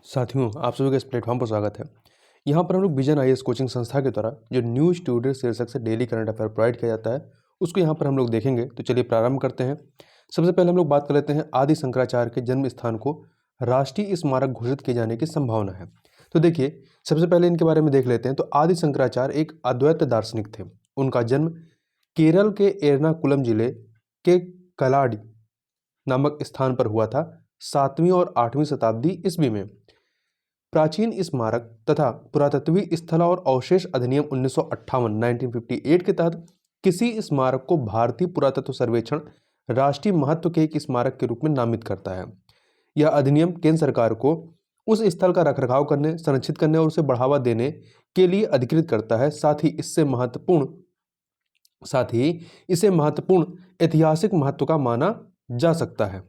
साथियों, आप सभी का इस प्लेटफॉर्म पर स्वागत है। यहाँ पर हम लोग विजन आईएएस कोचिंग संस्था के द्वारा जो न्यूज टुडे शीर्षक से डेली करंट अफेयर प्रोवाइड किया जाता है, उसको यहाँ पर हम लोग देखेंगे। तो चलिए प्रारंभ करते हैं। सबसे पहले हम लोग बात कर लेते हैं आदि शंकराचार्य के जन्म स्थान को राष्ट्रीय स्मारक घोषित किए जाने की संभावना है। तो देखिए, सबसे पहले इनके बारे में देख लेते हैं। तो आदि शंकराचार्य एक अद्वैत दार्शनिक थे। उनका जन्म केरल के एर्नाकुलम जिले के कलाडी नामक स्थान पर हुआ था 7वीं और 8वीं शताब्दी ईस्वी में। प्राचीन स्मारक तथा पुरातत्वीय स्थल और अवशेष अधिनियम 1958 के तहत किसी स्मारक को भारतीय पुरातत्व सर्वेक्षण राष्ट्रीय महत्व के एक स्मारक के रूप में नामित करता है। यह अधिनियम केंद्र सरकार को उस स्थल का रखरखाव करने, संरक्षित करने और उसे बढ़ावा देने के लिए अधिकृत करता है। साथ ही इसे महत्वपूर्ण ऐतिहासिक महत्व का माना जा सकता है।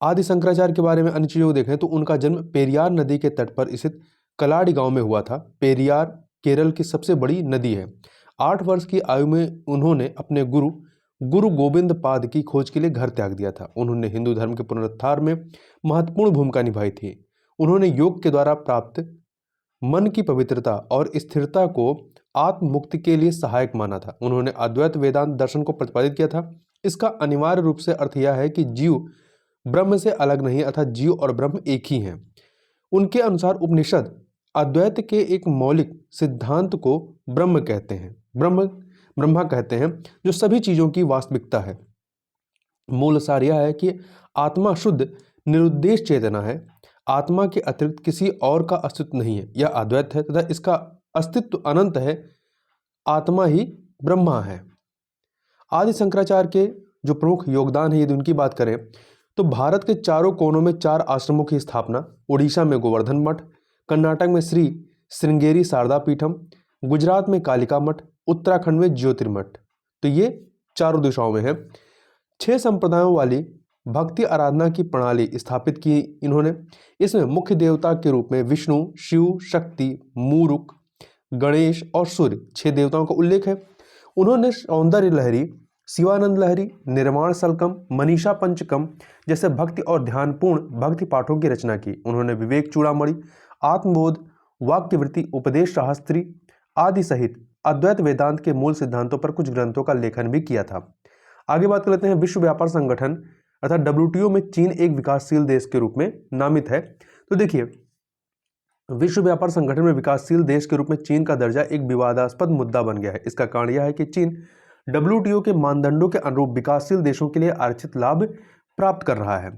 आदि शंकराचार्य के बारे में अन्य चीज़ों को देखें तो उनका जन्म पेरियार नदी के तट पर स्थित कलाडी गांव में हुआ था। पेरियार केरल की सबसे बड़ी नदी है। 8 वर्ष की आयु में उन्होंने अपने गुरु गोविंद पाद की खोज के लिए घर त्याग दिया था। उन्होंने हिंदू धर्म के पुनरुद्धार में महत्वपूर्ण भूमिका निभाई थी। उन्होंने योग के द्वारा प्राप्त मन की पवित्रता और स्थिरता को आत्म मुक्ति के लिए सहायक माना था। उन्होंने अद्वैत वेदांत दर्शन को प्रतिपादित किया था। इसका अनिवार्य रूप से अर्थ यह है कि जीव ब्रह्म से अलग नहीं, अर्थात जीव और ब्रह्म एक ही हैं। उनके अनुसार उपनिषद अद्वैत के एक मौलिक सिद्धांत को ब्रह्मा कहते हैं, जो सभी चीजों की वास्तविकता है। मूल सार यह है कि आत्मा शुद्ध निरुद्देश चेतना है। आत्मा के अतिरिक्त किसी और का अस्तित्व नहीं है। यह अद्वैत है तथा इसका अस्तित्व अनंत है। आत्मा ही ब्रह्मा है। आदि शंकराचार्य के जो प्रमुख योगदान है, यदि उनकी बात करें तो भारत के चारों कोनों में 4 आश्रमों की स्थापना, उड़ीसा में गोवर्धन मठ, कर्नाटक में श्री श्रृंगेरी शारदा पीठम, गुजरात में कालिका मठ, उत्तराखंड में ज्योतिर्मठ। तो ये चारों दिशाओं में है। 6 संप्रदायों वाली भक्ति आराधना की प्रणाली स्थापित की इन्होंने। इसमें मुख्य देवता के रूप में विष्णु, शिव, शक्ति, मूरुक, गणेश और सूर्य 6 देवताओं का उल्लेख है। उन्होंने सौंदर्य लहरी, शिवानंद लहरी, निर्वाण सलकम, मनीषा पंचकम जैसे भक्ति और ध्यानपूर्ण भक्ति पाठों की रचना की। उन्होंने विवेक चूड़ामणि, आत्मबोध, वाक्यवृत्ति, उपदेश शास्त्री आदि सहित अद्वैत वेदांत के मूल सिद्धांतों पर कुछ ग्रंथों का लेखन भी किया था। आगे बात कर लेते हैं विश्व व्यापार संगठन अर्थात WTO में चीन एक विकासशील देश के रूप में नामित है। तो देखिए, विश्व व्यापार संगठन में विकासशील देश के रूप में चीन का दर्जा एक विवादास्पद मुद्दा बन गया है। इसका कारण यह है कि चीन WTO के मानदंडों के अनुरूप विकासशील देशों के लिए आरक्षित लाभ प्राप्त कर रहा है।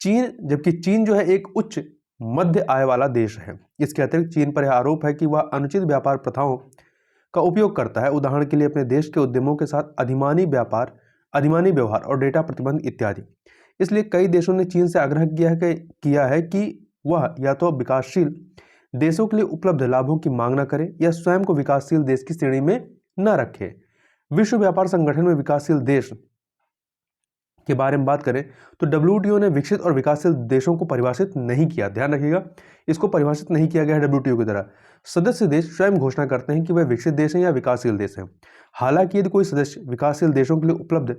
जबकि चीन जो है एक उच्च मध्य आय वाला देश है। इसके अतिरिक्त चीन पर यह आरोप है कि वह अनुचित व्यापार प्रथाओं का उपयोग करता है, उदाहरण के लिए अपने देश के उद्यमों के साथ अधिमानी व्यवहार और डेटा प्रतिबंध इत्यादि। इसलिए कई देशों ने चीन से आग्रह किया है कि वह या तो विकासशील देशों के लिए उपलब्ध लाभों की मांग न करे या स्वयं को विकासशील देश की श्रेणी में न रखे। विश्व व्यापार संगठन में विकासशील देश के बारे में बात करें तो WTO ने विकसित और विकासशील देशों को परिभाषित नहीं किया। ध्यान रखिएगा, इसको परिभाषित नहीं किया गया है WTO की तरह। सदस्य देश स्वयं घोषणा करते हैं कि वह विकसित देश हैं या विकासशील देश हैं। हालांकि यदि कोई सदस्य विकासशील देशों के लिए उपलब्ध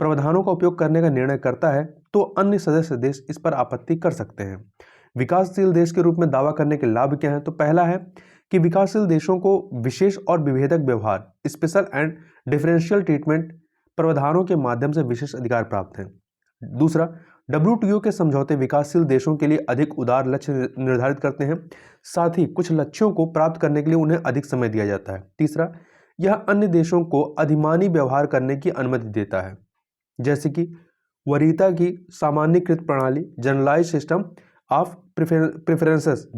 प्रावधानों का उपयोग करने का निर्णय करता है तो अन्य सदस्य देश इस पर आपत्ति कर सकते हैं। विकासशील देश के रूप में दावा करने के लाभ क्या हैं? तो पहला है कि विकासशील देशों को विशेष और विभेदक व्यवहार, स्पेशल एंड डिफरेंशियल ट्रीटमेंट प्रावधानों के माध्यम से विशेष अधिकार प्राप्त हैं। दूसरा, WTO के समझौते विकासशील देशों के लिए अधिक उदार लक्ष्य निर्धारित करते हैं। साथ ही कुछ लक्ष्यों को प्राप्त करने के लिए उन्हें अधिक समय दिया जाता है। तीसरा, यह अन्य देशों को अधिमानी व्यवहार करने की अनुमति देता है, जैसे कि वरीयता की सामान्यीकृत प्रणाली, generalized system of preferences,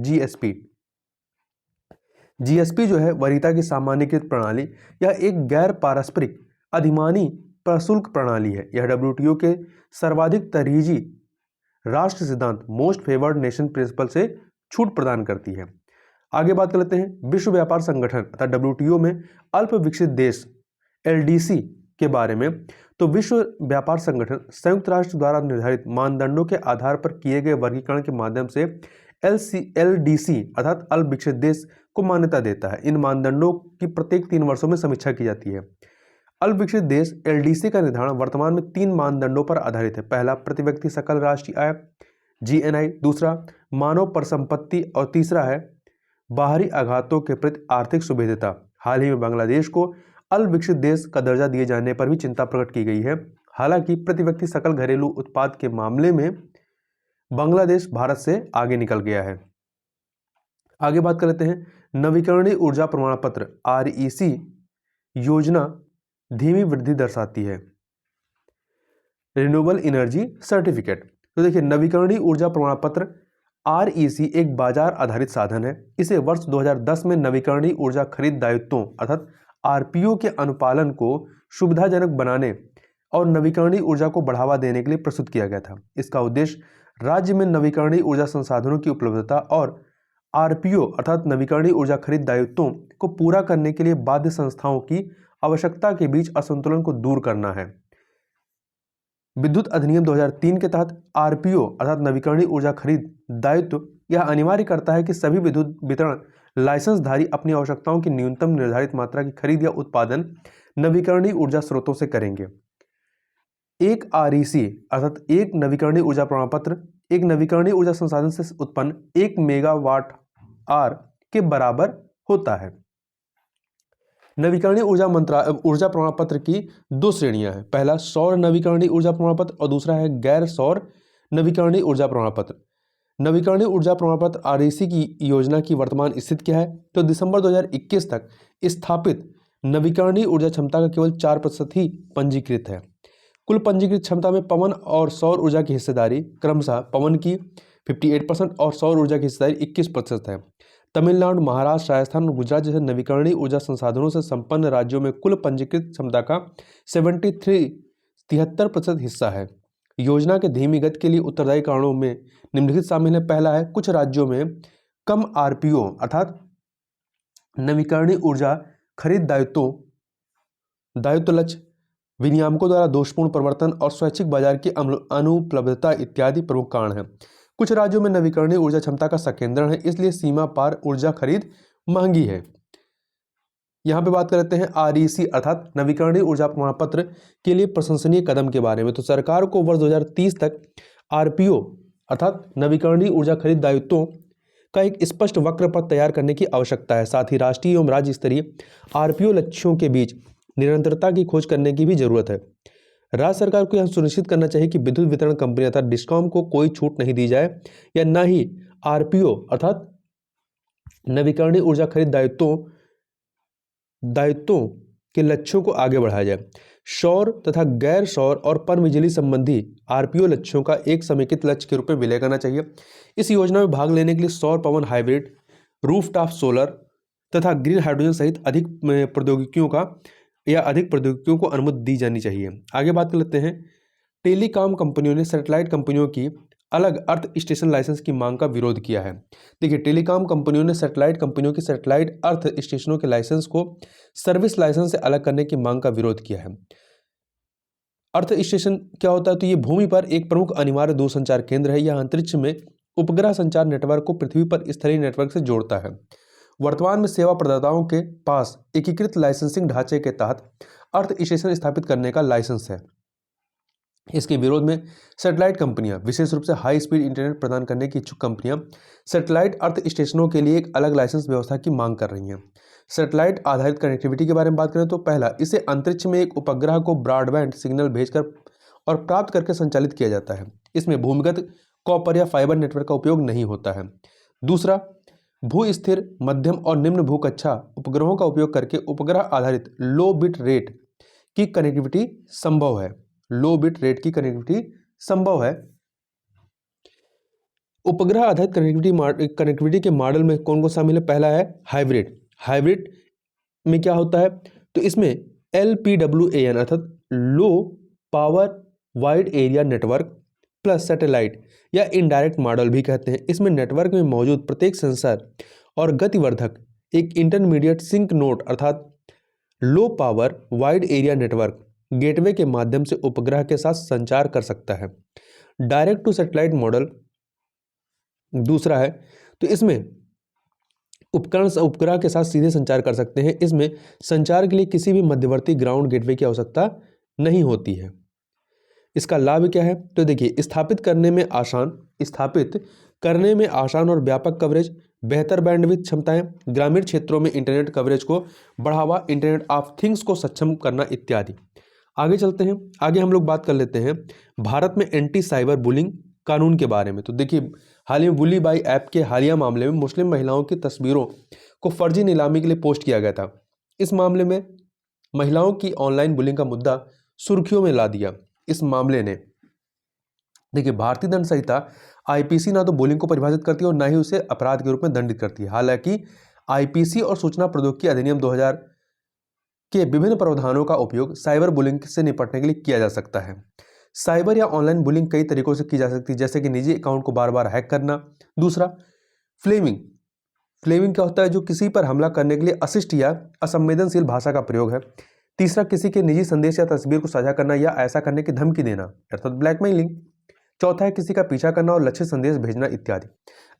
GSP जो है वरीयता की सामान्यीकृत प्रणाली, यह एक गैर पारस्परिक अधिमानी प्रशुल्क प्रणाली है। यह WTO के सर्वाधिक तरजीही राष्ट्र सिद्धांत मोस्ट फेवर्ड नेशन प्रिंसिपल से छूट प्रदान करती है। आगे बात कर लेते हैं विश्व व्यापार संगठन अर्थात WTO में अल्प विकसित देश LDC के बारे में। तो विश्व व्यापार संगठन संयुक्त राष्ट्र द्वारा निर्धारित मानदंडों के आधार पर किए गए वर्गीकरण के माध्यम से LDC अर्थात अल्प विकसित देश को मान्यता देता है। इन मानदंडों की प्रत्येक 3 वर्षों में समीक्षा की जाती है। अल्प विकसित देश LDC का निर्धारण वर्तमान में 3 मानदंडों पर आधारित है। पहला, प्रति व्यक्ति सकल राष्ट्रीय आय GNI। दूसरा मानव परिसंपत्ति और तीसरा है बाहरी आघातों के प्रति आर्थिक सुभेद्यता। हाल ही में बांग्लादेश को अल्पविकसित देश का दर्जा दिए जाने पर भी चिंता प्रकट की गई है। हालांकि प्रति व्यक्ति सकल घरेलू उत्पाद के मामले में बांग्लादेश भारत से आगे निकल गया है। आगे बात कर लेते हैं नवीकरणीय ऊर्जा प्रमाण पत्र REC योजना धीमी वृद्धि दर्शाती है। Renewable energy certificate. तो देखिए नवीकरणीय ऊर्जा प्रमाण पत्र REC एक बाजार आधारित साधन है। इसे वर्ष 2010 में नवीकरणीय ऊर्जा खरीद दायित्वों अर्थात RPO के अनुपालन को सुविधाजनक बनाने और नवीकरणीय ऊर्जा को बढ़ावा देने के लिए प्रस्तुत किया गया था। इसका उद्देश्य राज्य में नवीकरणीय ऊर्जा संसाधनों की उपलब्धता और RPO अर्थात नवीकरणीय ऊर्जा खरीद दायित्वों को पूरा करने के लिए बाध्य संस्थाओं की आवश्यकता के बीच असंतुलन को दूर करना है। विद्युत अधिनियम 2003 के तहत RPO अर्थात नवीकरणीय ऊर्जा खरीद दायित्व यह अनिवार्य करता है कि सभी विद्युत वितरण लाइसेंसधारी अपनी आवश्यकताओं की न्यूनतम निर्धारित मात्रा की खरीद या उत्पादन नवीकरणीय ऊर्जा स्रोतों से करेंगे। एक REC अर्थात एक नवीकरणीय ऊर्जा प्रमाण पत्र एक नवीकरणीय ऊर्जा संसाधन से उत्पन्न 1 मेगावाट आर के बराबर होता है। नवीकरणीय ऊर्जा प्रमाण पत्र की दो श्रेणियां हैं। पहला सौर नवीकरणीय ऊर्जा प्रमाण पत्र और दूसरा है गैर सौर नवीकरणीय ऊर्जा प्रमाण पत्र। नवीकरणीय ऊर्जा प्रमाण पत्र REC की योजना की वर्तमान स्थिति क्या है? तो दिसंबर 2021 तक स्थापित नवीकरणीय ऊर्जा क्षमता का केवल 4% ही पंजीकृत है। कुल पंजीकृत क्षमता में पवन और सौर ऊर्जा की हिस्सेदारी क्रमशः पवन की 58% और सौर ऊर्जा की हिस्सेदारी 21% है। तमिलनाडु, महाराष्ट्र, राजस्थान और गुजरात जैसे नवीकरणीय ऊर्जा संसाधनों से संपन्न राज्यों में कुल पंजीकृत क्षमता का 73% हिस्सा है। योजना के धीमी गति के लिए उत्तरदायी कारणों में निम्नलिखित शामिल है। पहला है कुछ राज्यों में कम RPO अर्थात नवीकरणीय ऊर्जा खरीद दायित्व लक्ष्य, विनियामकों द्वारा दोषपूर्ण प्रवर्तन और स्वैच्छिक बाजार की अनुपलब्धता इत्यादि प्रमुख कारण हैं। कुछ राज्यों में नवीकरणीय ऊर्जा क्षमता का संकेंद्रण है, इसलिए सीमा पार ऊर्जा खरीद महंगी है। यहाँ पे बात कर लेते हैं REC अर्थात नवीकरणीय ऊर्जा प्रमाण पत्र के लिए प्रशंसनीय कदम के बारे में। तो सरकार को वर्ष 2030 तक RPO अर्थात नवीकरणीय ऊर्जा खरीद दायित्वों का एक स्पष्ट वक्र पथ तैयार करने की आवश्यकता है। साथ ही राष्ट्रीय एवं राज्य स्तरीय RPO लक्ष्यों के बीच निरंतरता की खोज करने की भी जरूरत है। राज्य सरकार को यह सुनिश्चित करना चाहिए कि विद्युत वितरण कंपनी अर्थात डिस्कॉम को कोई छूट नहीं दी जाए या न ही RPO अर्थात नवीकरणीय ऊर्जा खरीद दायित्वों के लक्ष्यों को आगे बढ़ाया जाए। सौर तथा गैर सौर और पन बिजली संबंधी RPO लक्ष्यों का एक समेकित लक्ष्य के रूप में विलय करना चाहिए। इस योजना में भाग लेने के लिए सौर पवन हाइब्रिड, रूफटॉप सोलर तथा ग्रीन हाइड्रोजन सहित अधिक प्रौद्योगिकियों को अनुमति दी जानी चाहिए। आगे बात कर लेते हैं टेलीकॉम कंपनियों ने सैटेलाइट कंपनियों की अलग अर्थ स्टेशन लाइसेंस की मांग का विरोध किया है। देखिए टेलीकॉम कंपनियों ने सैटेलाइट कंपनियों की सैटेलाइट अर्थ स्टेशनों के लाइसेंस को सर्विस लाइसेंस से अलग करने की मांग का विरोध किया है। अर्थ स्टेशन क्या होता है? तो ये भूमि पर एक प्रमुख अनिवार्य दूरसंचार केंद्र है। यह अंतरिक्ष में उपग्रह संचार नेटवर्क को पृथ्वी पर स्थलीय नेटवर्क से जोड़ता है। वर्तमान में सेवा प्रदाताओं के पास एकीकृत लाइसेंसिंग ढांचे के तहत अर्थ स्टेशन स्थापित करने का लाइसेंस है। इसके विरोध में सैटेलाइट कंपनियां, विशेष रूप से हाई स्पीड इंटरनेट प्रदान करने की इच्छुक कंपनियां, सैटेलाइट अर्थ स्टेशनों के लिए एक अलग लाइसेंस व्यवस्था की मांग कर रही हैं। सैटेलाइट आधारित कनेक्टिविटी के बारे में बात करें तो पहला, इसे अंतरिक्ष में एक उपग्रह को ब्रॉडबैंड सिग्नल भेजकर और प्राप्त करके संचालित किया जाता है। इसमें भूमिगत कॉपर या फाइबर नेटवर्क का उपयोग नहीं होता है। दूसरा, भू स्थिर, मध्यम और निम्न भूकक्षा उपग्रहों का उपयोग करके उपग्रह आधारित लो बिट रेट की कनेक्टिविटी संभव है। उपग्रह आधारित कनेक्टिविटी के मॉडल में कौन कौन शामिल है? पहला है हाइब्रिड में क्या होता है? तो इसमें LPWAN अर्थात low power wide area network plus satellite या इनडायरेक्ट मॉडल भी कहते हैं। इसमें नेटवर्क में मौजूद प्रत्येक सेंसर और गतिवर्धक एक इंटरमीडिएट सिंक नोड अर्थात low power wide area network gateway के माध्यम से उपग्रह के साथ संचार कर सकता है। डायरेक्ट टू सैटेलाइट मॉडल दूसरा है। तो इसमें उपकरण उपग्रह के साथ सीधे संचार कर सकते हैं। इसमें संचार के लिए किसी भी मध्यवर्ती ग्राउंड गेटवे की आवश्यकता नहीं होती है। इसका लाभ क्या है? तो देखिए, स्थापित करने में आसान और व्यापक कवरेज, बेहतर बैंडविड्थ क्षमताएं, ग्रामीण क्षेत्रों में इंटरनेट कवरेज को बढ़ावा, इंटरनेट ऑफ थिंग्स को सक्षम करना इत्यादि। आगे चलते हैं, आगे हम लोग बात कर लेते हैं भारत में एंटी साइबर बुलिंग कानून के बारे में। तो देखिए, हाल ही में बुली बाई ऐप के हालिया मामले में मुस्लिम महिलाओं की तस्वीरों को फर्जी नीलामी के लिए पोस्ट किया गया था। इस मामले में महिलाओं की ऑनलाइन बुलिंग का मुद्दा सुर्खियों में ला दिया। इस मामले ने, देखिए, भारतीय दंड संहिता आईपीसी ना तो बुलिंग को परिभाषित करती है और ना ही उसे अपराध के रूप में दंडित करती है। हालांकि आईपीसी और सूचना प्रौद्योगिकी अधिनियम 2000 के विभिन्न प्रावधानों का उपयोग साइबर बुलिंग से निपटने के लिए किया जा सकता है। साइबर या ऑनलाइन बुलिंग कई तरीकों से की जा सकती है, जैसे कि निजी अकाउंट को बार बार हैक करना। दूसरा, फ्लेमिंग क्या होता है? जो किसी पर हमला करने के लिए अशिष्ट या असंवेदनशील भाषा का प्रयोग है। तीसरा, किसी के निजी संदेश या तस्वीर को साझा करना या ऐसा करने की धमकी देना, अर्थात ब्लैकमेलिंग। चौथा है किसी का पीछा करना और लक्षित संदेश भेजना इत्यादि।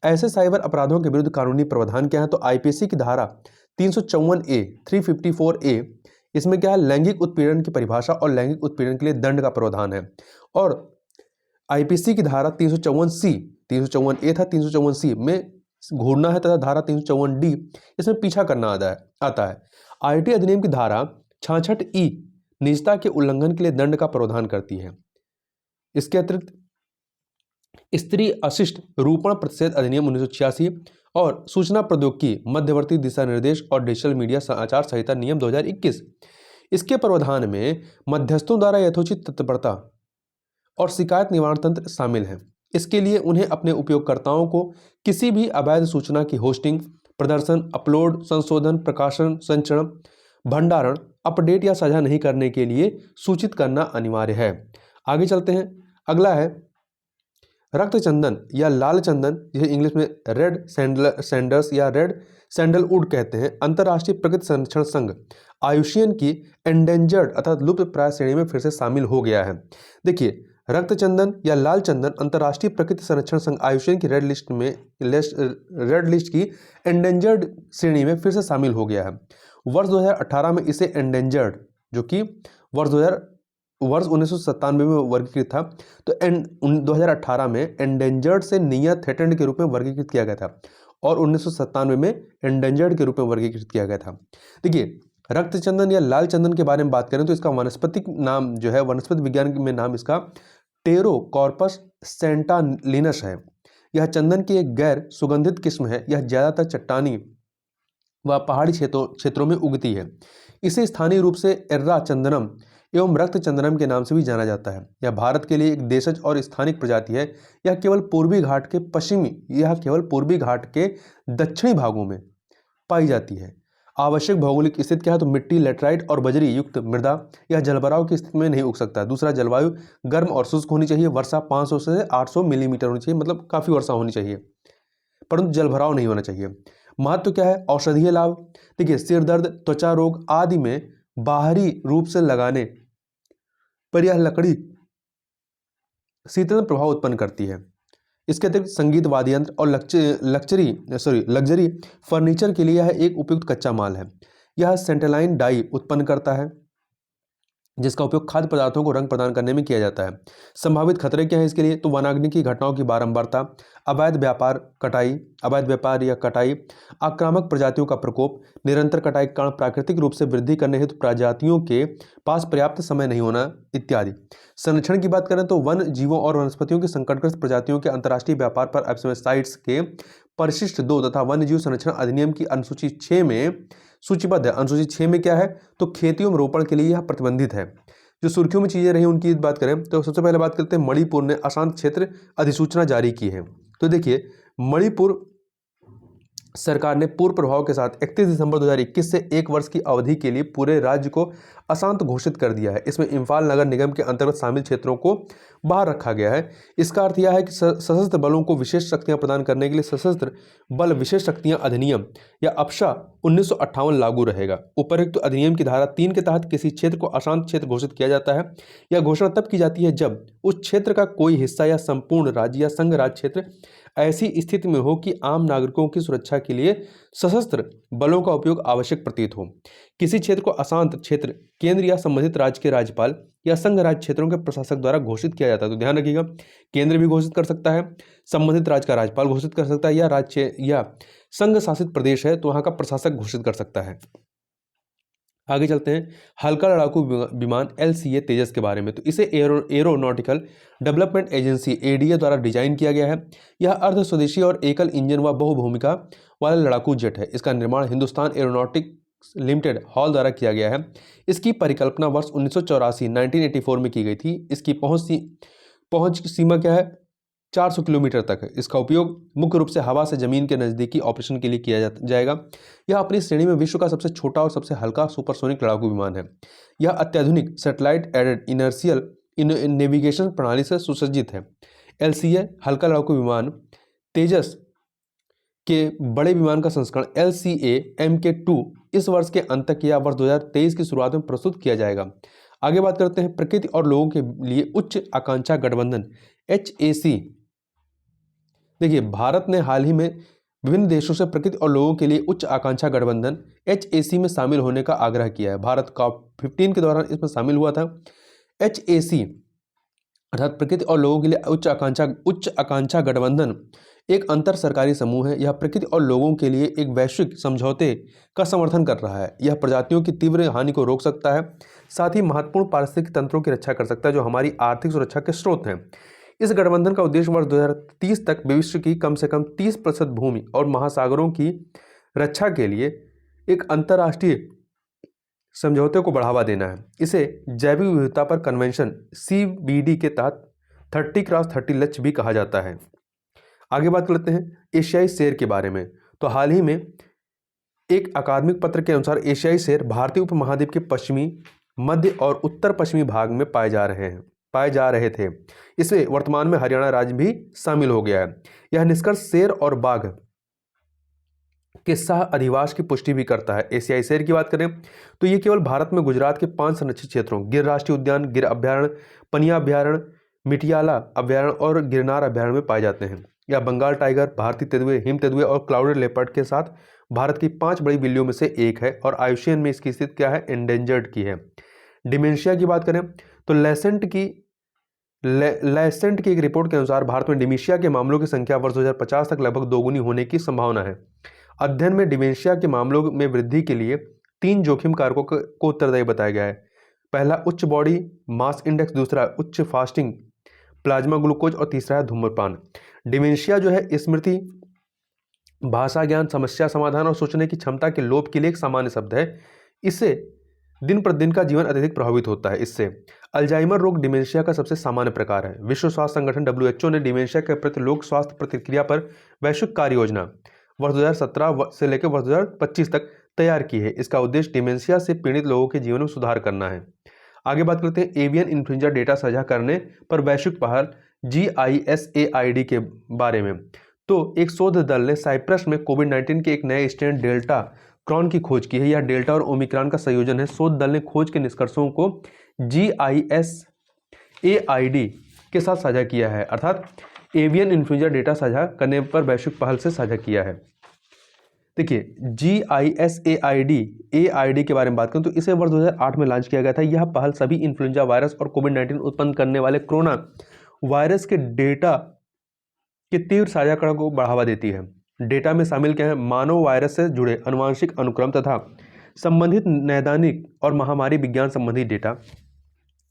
ऐसे साइबर अपराधों के विरुद्ध कानूनी प्रावधान क्या है? तो आईपीसी की धारा 354A, 354A, इसमें क्या है? लैंगिक उत्पीड़न की परिभाषा और लैंगिक उत्पीड़न के लिए दंड का प्रावधान है। और आईपीसी की धारा 354C, 354A था, 354C में घूरना है, तथा धारा 354D इसमें पीछा करना आता है। आईटी अधिनियम की धारा 66E निजता के उल्लंघन के लिए दंड का प्रावधान करती है। इसके अतिरिक्त स्त्री अशिष्ट रूपण प्रतिषेध अधिनियम 1986 और सूचना प्रौद्योगिकी मध्यवर्ती दिशा निर्देश और डिजिटल मीडिया आचार संहिता नियम 2021, इसके प्रावधान में मध्यस्थों द्वारा यथोचित तत्परता और शिकायत निवारण तंत्र शामिल है। इसके लिए उन्हें अपने उपयोगकर्ताओं को किसी भी अवैध सूचना की होस्टिंग, प्रदर्शन, अपलोड, संशोधन, प्रकाशन, संचरण, भंडारण, अपडेट या साझा नहीं करने के लिए सूचित करना अनिवार्य है। आगे चलते हैं, अगला है रक्त चंदन या लाल चंदन, जिसे इंग्लिश में रेड सैंडल्स या रेड सैंडलवुड कहते हैं। अंतर्राष्ट्रीय प्रकृति संरक्षण संघ आयुषियन की एंडेंजर्ड अर्थात लुप्त प्राय श्रेणी में फिर से शामिल हो गया है। देखिए, रक्त चंदन या लाल चंदन अंतर्राष्ट्रीय प्रकृति संरक्षण संघ आयुषियन की रेड लिस्ट की एंडेंजर्ड श्रेणी में फिर से शामिल हो गया है। वर्ष 2018 में इसे एंडेंजर्ड, जो कि वर्ष 1997 में वर्गीकृत था, तो 2018 में एंडेंजर्ड से नियर थ्रेटेंड के रूप में वर्गीकृत किया गया था और 1997 में एंडेंजर्ड के रूप में वर्गीकृत किया गया था। देखिए, रक्त चंदन या लाल चंदन के बारे में बात करें तो इसका वानस्पतिक नाम जो है, वनस्पति विज्ञान में नाम इसका टेरोकॉर्पस सेंटालिनस है। यह चंदन की एक गैर सुगंधित किस्म है। यह ज्यादातर चट्टानी व पहाड़ी क्षेत्रों में उगती है। इसे स्थानीय रूप से एर्रा चंदनम एवं रक्त चंदनम के नाम से भी जाना जाता है। यह भारत के लिए एक देशज और स्थानिक प्रजाति है। यह केवल पूर्वी घाट के दक्षिणी भागों में पाई जाती है। आवश्यक भौगोलिक स्थिति क्या है? तो मिट्टी, लेटराइट और बजरी युक्त मृदा। यह जलभराव की स्थिति में नहीं उग सकता। दूसरा, जलवायु गर्म और शुष्क होनी चाहिए। वर्षा 500 से 800 मिलीमीटर होनी चाहिए, मतलब काफ़ी वर्षा होनी चाहिए, परंतु जलभराव नहीं होना चाहिए। महत्व क्या है? औषधीय लाभ। देखिए, सिर दर्द, त्वचा रोग आदि में बाहरी रूप से लगाने पर यह लकड़ी शीतलन प्रभाव उत्पन्न करती है। इसके अतिरिक्त संगीत वाद्य यंत्र और लग्जरी फर्नीचर के लिए यह एक उपयुक्त कच्चा माल है। यह सेंटेलाइन डाई उत्पन्न करता है, जिसका उपयोग खाद्य पदार्थों को रंग प्रदान करने में किया जाता है। संभावित खतरे क्या है इसके लिए? तो वनाग्नि की घटनाओं की बारंबारता, अवैध व्यापार या कटाई, आक्रामक प्रजातियों का प्रकोप, निरंतर कटाई के कारण प्राकृतिक रूप से वृद्धि करने हेतु प्रजातियों के पास पर्याप्त समय नहीं होना इत्यादि। संरक्षण की बात करें तो वन जीवों और वनस्पतियों की संकटग्रस्त प्रजातियों के अंतर्राष्ट्रीय व्यापार पर एफएसएम साइट्स के परिशिष्ट 2 तथा वन्य जीव संरक्षण अधिनियम की अनुसूची 6 में सूचीबद्ध है। अनुसूची 6 में क्या है? तो खेती एवं रोपण के लिए यह प्रतिबंधित है। जो सुर्खियों में चीजें रही उनकी बात करें तो सबसे पहले बात करते हैं, मणिपुर ने अशांत क्षेत्र अधिसूचना जारी की है। तो देखिए, मणिपुर सरकार ने पूर्व प्रभाव के साथ 31 दिसंबर 2021 से 1 वर्ष की अवधि के लिए पूरे राज्य को अशांत घोषित कर दिया है। इसमें इम्फाल नगर निगम के अंतर्गत शामिल क्षेत्रों को बाहर रखा गया है। इसका अर्थ यह है कि सशस्त्र बलों को विशेष शक्तियां प्रदान करने के लिए सशस्त्र बल विशेष शक्तियां अधिनियम या अप्शा 1958 लागू रहेगा। उपर्युक्त अधिनियम की धारा 3 के तहत किसी क्षेत्र को अशांत क्षेत्र घोषित किया जाता है। यह घोषणा तब की जाती है जब उस क्षेत्र का कोई हिस्सा या संपूर्ण राज्य या संघ राज्य क्षेत्र ऐसी स्थिति में हो कि आम नागरिकों की सुरक्षा के लिए सशस्त्र बलों का उपयोग आवश्यक प्रतीत हो। किसी क्षेत्र को अशांत क्षेत्र केंद्र या संबंधित राज्य के राज्यपाल या संघ राज्य क्षेत्रों के प्रशासक द्वारा घोषित किया जाता है। तो ध्यान रखिएगा, केंद्र भी घोषित कर सकता है, संबंधित राज्य का राज्यपाल घोषित कर सकता है, या राज्य या संघ शासित प्रदेश है तो वहां का प्रशासक घोषित कर सकता है। आगे चलते हैं हल्का लड़ाकू विमान LCA तेजस के बारे में। तो इसे एरोनॉटिकल डेवलपमेंट एजेंसी ADA द्वारा डिजाइन किया गया है। यह अर्ध स्वदेशी और एकल इंजन व बहुभूमिका वाला लड़ाकू जेट है। इसका निर्माण हिंदुस्तान एरोनॉटिक्स लिमिटेड हॉल द्वारा किया गया है। इसकी परिकल्पना वर्ष 1984 में की गई थी। इसकी पहुंच सीमा क्या है? 400 किलोमीटर तक है। इसका उपयोग मुख्य रूप से हवा से जमीन के नज़दीकी ऑपरेशन के लिए किया जाएगा। यह अपनी श्रेणी में विश्व का सबसे छोटा और सबसे हल्का सुपरसोनिक लड़ाकू विमान है। यह अत्याधुनिक सैटेलाइट एडेड इनर्शियल नेविगेशन प्रणाली से सुसज्जित है। LCA हल्का लड़ाकू विमान तेजस के बड़े विमान का संस्करण LCA Mk2 इस वर्ष के अंत तक या वर्ष 2023 की शुरुआत में प्रस्तुत किया जाएगा। आगे बात करते हैं प्रकृति और लोगों के लिए उच्च आकांक्षा गठबंधन HAC। देखिए, भारत ने हाल ही में विभिन्न देशों से प्रकृति और लोगों के लिए उच्च आकांक्षा गठबंधन HAC में शामिल होने का आग्रह किया है। भारत COP15 के दौरान इसमें शामिल हुआ था। HAC अर्थात प्रकृति और लोगों के लिए उच्च आकांक्षा गठबंधन एक अंतर सरकारी समूह है। यह प्रकृति और लोगों के लिए एक वैश्विक समझौते का समर्थन कर रहा है। यह प्रजातियों की तीव्र हानि को रोक सकता है, साथ ही महत्वपूर्ण पारिस्थितिक तंत्रों की रक्षा कर सकता है जो हमारी आर्थिक सुरक्षा के स्रोत हैं। इस गठबंधन का उद्देश्य वर्ष 2030 तक विश्व की कम से कम 30% भूमि और महासागरों की रक्षा के लिए एक अंतर्राष्ट्रीय समझौते को बढ़ावा देना है। इसे जैविक विविधता पर कन्वेंशन CBD के तहत 30x30 लक्ष्य भी कहा जाता है। आगे बात करते हैं एशियाई शेर के बारे में। तो हाल ही में एक अकादमिक पत्र के अनुसार एशियाई शेर भारतीय उपमहाद्वीप के पश्चिमी, मध्य और उत्तर पश्चिमी भाग में पाए जा रहे थे। इसमें वर्तमान में हरियाणा राज्य भी शामिल हो गया है। यह निष्कर्ष शेर और बाघ के सह अधिवास की पुष्टि भी करता है। एशियाई शेर की बात करें तो ये केवल भारत में गुजरात के 5 संरक्षित क्षेत्रों गिर राष्ट्रीय उद्यान, गिर अभ्यारण्य, पनिया अभ्यारण्य, मिटियाला अभ्यारण्य और गिरनार अभ्यारण्य में पाए जाते हैं। यह बंगाल टाइगर, भारतीय तेंदुए, हिम तेंदुए और क्लाउडेड लेपर्ड के साथ भारत की 5 बड़ी बिल्लियों में से एक है और आयुष्मान में इसकी स्थिति क्या है? एंडेंजर्ड की है। डिमेंशिया की बात करें तो लैसेंट की एक रिपोर्ट के अनुसार भारत में डिमेंशिया के मामलों की संख्या वर्ष 2050 तक लगभग दोगुनी होने की संभावना है। अध्ययन में डिमेंशिया के मामलों में वृद्धि के लिए 3 जोखिम कारकों को उत्तरदायी बताया गया है। पहला उच्च बॉडी मास इंडेक्स, दूसरा उच्च फास्टिंग प्लाज्मा ग्लूकोज और तीसरा है धूम्रपान। डिमेंशिया जो है स्मृति, भाषा ज्ञान, समस्या समाधान और सोचने की क्षमता के लोप के लिए एक सामान्य शब्द है। इससे दिन प्रतिदिन का जीवन अत्यधिक प्रभावित होता है। इससे अल्जाइमर रोग डिमेंशिया का सबसे सामान्य प्रकार है। विश्व स्वास्थ्य संगठन WHO ने डिमेंशिया के प्रति लोक स्वास्थ्य प्रतिक्रिया पर वैश्विक कार्य योजना वर्ष 2017 से लेकर वर्ष 2025 तक तैयार की है। इसका उद्देश्य डिमेंशिया से पीड़ित लोगों के जीवन में सुधार करना है। आगे बात करते हैं एवियन इन्फ्लुएंजा डेटा साझा करने पर वैश्विक पहल GISAID के बारे में। तो एक शोध दल ने साइप्रस में कोविड-19 के एक नए स्ट्रेन डेल्टा क्रॉन की खोज की है। यह डेल्टा और ओमिक्रॉन का संयोजन है। शोध दल ने खोज के निष्कर्षों को GISAID के साथ साझा किया है, अर्थात एवियन इन्फ्लुएंजा डेटा साझा करने पर वैश्विक पहल से साझा किया है। देखिए, GISAID के बारे में बात करें तो इसे वर्ष 2008 में लॉन्च किया गया था। यह पहल सभी इन्फ्लुएंजा वायरस और कोविड-19 उत्पन्न करने वाले कोरोना वायरस के डेटा के तीव्र साझाकरण को बढ़ावा देती है। डेटा में शामिल क्या है? मानव वायरस से जुड़े आनुवंशिक अनुक्रम तथा संबंधित नैदानिक और महामारी विज्ञान संबंधी डेटा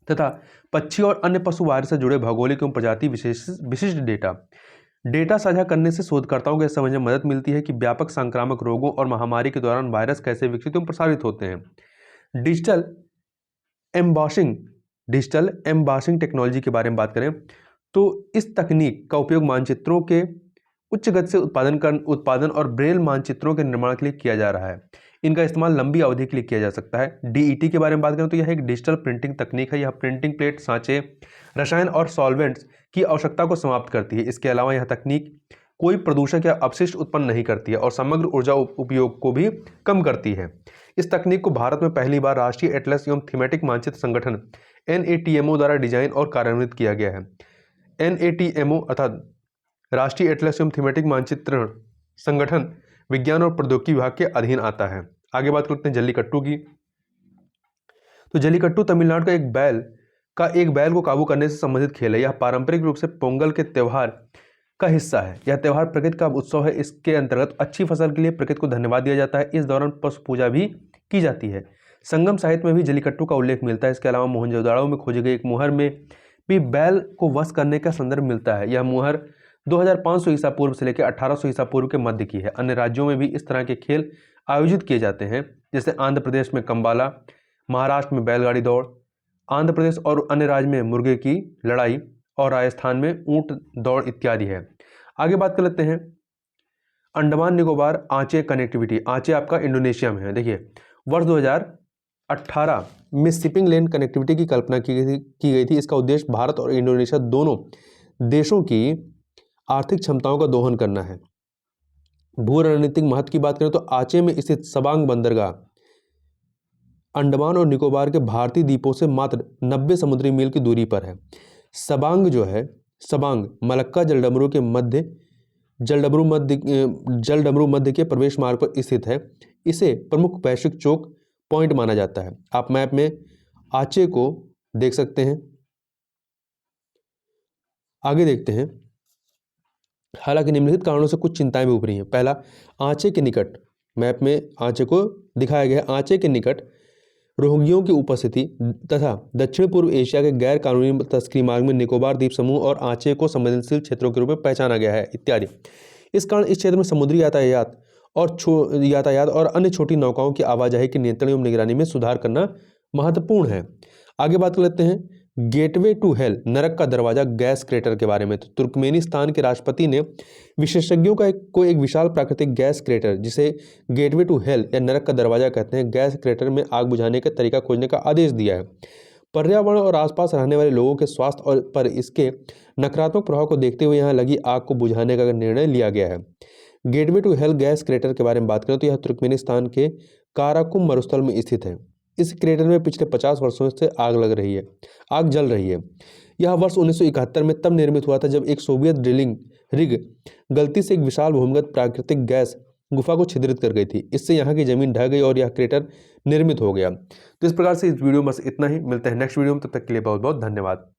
तथा पक्षी और अन्य पशु वायरस से जुड़े भौगोलिक एवं प्रजाति विशिष्ट डेटा साझा करने से शोधकर्ताओं को यह समझने में मदद मिलती है कि व्यापक संक्रामक रोगों और महामारी के दौरान वायरस कैसे विकसित एवं प्रसारित होते हैं। डिजिटल एम्बासिंग टेक्नोलॉजी के बारे में बात करें तो इस तकनीक का उपयोग मानचित्रों के उच्च गति से उत्पादन और ब्रेल मानचित्रों के निर्माण के लिए किया जा रहा है। इनका इस्तेमाल लंबी अवधि के लिए किया जा सकता है। DET के बारे में बात करें तो यह एक डिजिटल प्रिंटिंग तकनीक है। यह प्रिंटिंग प्लेट, सांचे, रसायन और सॉल्वेंट्स की आवश्यकता को समाप्त करती है। इसके अलावा यह तकनीक कोई प्रदूषक या अपशिष्ट उत्पन्न नहीं करती है और समग्र ऊर्जा उपयोग को भी कम करती है। इस तकनीक को भारत में पहली बार राष्ट्रीय एटलस एवं थीमेटिक मानचित्र संगठन NATMO द्वारा डिजाइन और कार्यान्वित किया गया है। NATMO अर्थात राष्ट्रीय एटलस एवं थीमेटिक मानचित्रण संगठन विज्ञान और प्रौद्योगिकी विभाग के अधीन आता है। आगे बात करते हैं जल्लीकट्टू की। तो जल्लीकट्टू तमिलनाडु का एक बैल को काबू करने से संबंधित खेल है। यह पारंपरिक रूप से पोंगल के त्यौहार का हिस्सा है। यह त्यौहार प्रकृति का उत्सव है। इसके अंतर्गत अच्छी फसल के लिए प्रकृति को धन्यवाद दिया जाता है। इस दौरान पशु पूजा भी की जाती है। संगम साहित्य में भी जल्लीकट्टू का उल्लेख मिलता है। इसके अलावा मोहनजोदड़ो में खोजे गए एक मुहर में भी बैल को वश करने का संदर्भ मिलता है। यह मुहर 2500 ईसा पूर्व से लेकर 1800 ईसा पूर्व के मध्य की है। अन्य राज्यों में भी इस तरह के खेल आयोजित किए जाते हैं, जैसे आंध्र प्रदेश में कंबाला, महाराष्ट्र में बैलगाड़ी दौड़, आंध्र प्रदेश और अन्य राज्य में मुर्गे की लड़ाई और राजस्थान में ऊंट दौड़ इत्यादि है। आगे बात कर लेते हैं अंडमान निकोबार आंचे कनेक्टिविटी। आंचे आपका इंडोनेशिया में है। देखिए वर्ष 2018 में शिपिंग लेन कनेक्टिविटी की कल्पना की गई थी। इसका उद्देश्य भारत और इंडोनेशिया दोनों देशों की आर्थिक क्षमताओं का दोहन करना है। भू रणनीतिक महत्व की बात करें तो आंचे में स्थित सबांग बंदरगाह अंडमान और निकोबार के भारतीय द्वीपों से मात्र 90 समुद्री मील की दूरी पर है। सबांग मलक्का जलडमरू मध्य के प्रवेश मार्ग पर स्थित है। इसे प्रमुख वैश्विक चोक पॉइंट माना जाता है। आप मैप में आंचे को देख सकते हैं। आगे देखते हैं। हालांकि निम्नलिखित कारणों से कुछ चिंताएं भी उभरी हैं। पहला, आंचे के निकट, मैप में आंचे को दिखाया गया है, आंचे के निकट रोहिंग्यों की उपस्थिति तथा दक्षिण पूर्व एशिया के गैर कानूनी तस्करी मार्ग में निकोबार द्वीप समूह और आंचे को संवेदनशील क्षेत्रों के रूप में पहचाना गया है इत्यादि। इस कारण इस क्षेत्र में समुद्री यातायात और अन्य छोटी नौकाओं की आवाजाही के नियंत्रण एवं निगरानी में सुधार करना महत्वपूर्ण है। आगे बात कर लेते हैं गेटवे टू हेल, नरक का दरवाजा गैस क्रेटर के बारे में। तो तुर्कमेनिस्तान के राष्ट्रपति ने विशेषज्ञों को एक विशाल प्राकृतिक गैस क्रेटर, जिसे गेटवे टू हेल या नरक का दरवाजा कहते हैं, गैस क्रेटर में आग बुझाने का तरीका खोजने का आदेश दिया है। पर्यावरण और आसपास रहने वाले लोगों के स्वास्थ्य पर इसके नकारात्मक प्रभाव को देखते हुए यहाँ लगी आग को बुझाने का निर्णय लिया गया है। Gateway to hell gas crater के बारे में बात करें तो यह तुर्कमेनिस्तान के काराकुम मरुस्थल में स्थित है। इस क्रेटर में पिछले 50 वर्षों से आग जल रही है। यह वर्ष 1971 में तब निर्मित हुआ था जब एक सोवियत ड्रिलिंग रिग गलती से एक विशाल भूमिगत प्राकृतिक गैस गुफा को छिद्रित कर गई थी। इससे यहाँ की जमीन ढह गई और यह क्रेटर निर्मित हो गया। तो इस प्रकार से इस वीडियो में बस इतना ही। मिलते हैं नेक्स्ट वीडियो में, तब तक के लिए बहुत बहुत धन्यवाद।